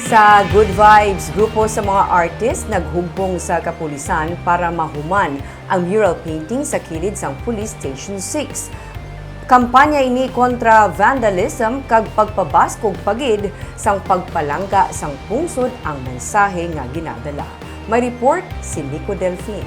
Sa Good Vibes, grupo sa mga artist naghumpong sa kapulisan para mahuman ang mural painting sa kilid sang Police Station 6. Kampanya ini kontra vandalism kag pagpabaskog pagid sang pagpalangga sang pungsod ang mensahe nga ginadala. May report si Nico Delfin.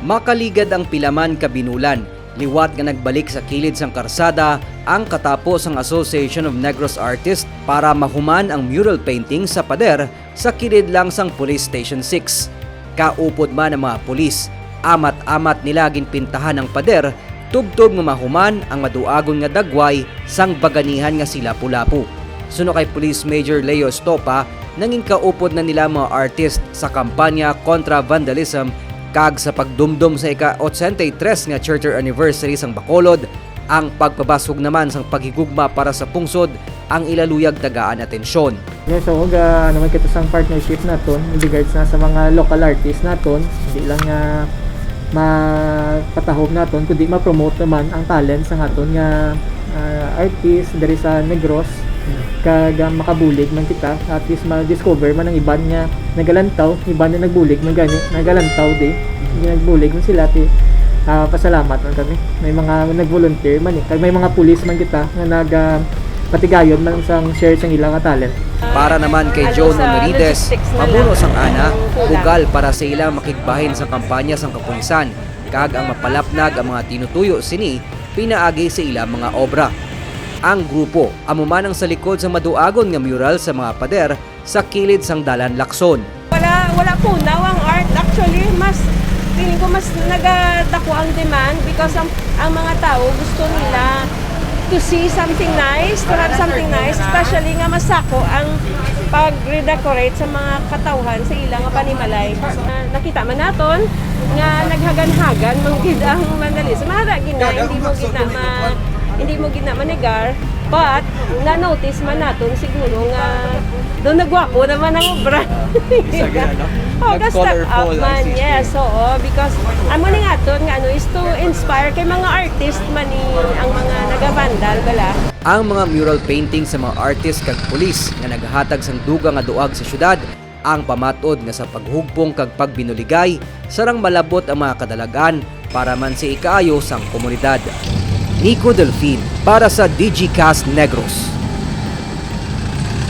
Makaligad ang pilaman kabinulan, liwat nga nagbalik sa kilid sang karsada ang katapos ang Association of Negros Artists para mahuman ang mural painting sa pader sa kilid lang sang Police Station 6. Kaupod man ang mga pulis, amat-amat nila ginpintahan ang pader, tubtob nga mahuman ang maduagon nga dagway sang baganihan nga sila Lapu-Lapu. Suno kay Police Major Leo Estopa, nanging kaupod na nila mga artist sa kampanya kontra vandalism kag sa pagdumdum sa ika-83 nga charter anniversary sang Bacolod, ang pagpabasog naman sang paghigugma para sa pungsod ang ilaluyag tagaan atensyon. Yeah, so naman kita sang partnership naton in regards na sa mga local artists naton, hindi lang nga mapatahog naton kundi ma-promote naman ang talent sa aton nga artist diri sa Negros. Kag makabulig man kita, at least ma-discover man ang iban nga nagalantaw, iban na nagbulig man gani, nagalantaw di, nagbulig man sila ti. Pasalamat man kami. May mga nag-volunteer man kag may mga pulis man kita nga patigayon man sang share sang ilang talent. Para naman kay Joan Merides, mabuno sang ana, ugal para sa ilang makigbahin sa kampanya sang kapulisan, kag ang mapalapnag ang mga tinutuyo sini pinaagi sa ilang mga obra. Ang grupo amuman ang sa likod sa maduagon nga mural sa mga pader sa kilid sang Dalan Lacson. Wala po now ang art. Actually, feeling ko mas nagadako ang demand because ang mga tao gusto nila to see something nice, to have something nice, especially nga masako ang pag-redecorate sa mga katawhan sa ilang panimalay. Nakita man naton nga naghagan-hagan manggid ang vandalism. Maragin na hindi mo gina manegar, but na-notice man naton siguro nga doon nagwapo naman ang obra. Nag-step up man, yes, oo, because amo ni nga to nga is to inspire kay mga artist man ang mga naga-vandal bala. Ang mga mural painting sa mga artist kag pulis nga naghatag sang duga nga duag sa syudad ang pamatod nga sa paghugpong kag pagbinuligay sarang malabot ang mga kadalagan para man sa ikaayo sang komunidad. Nico Delfin para sa DigiCast Negros.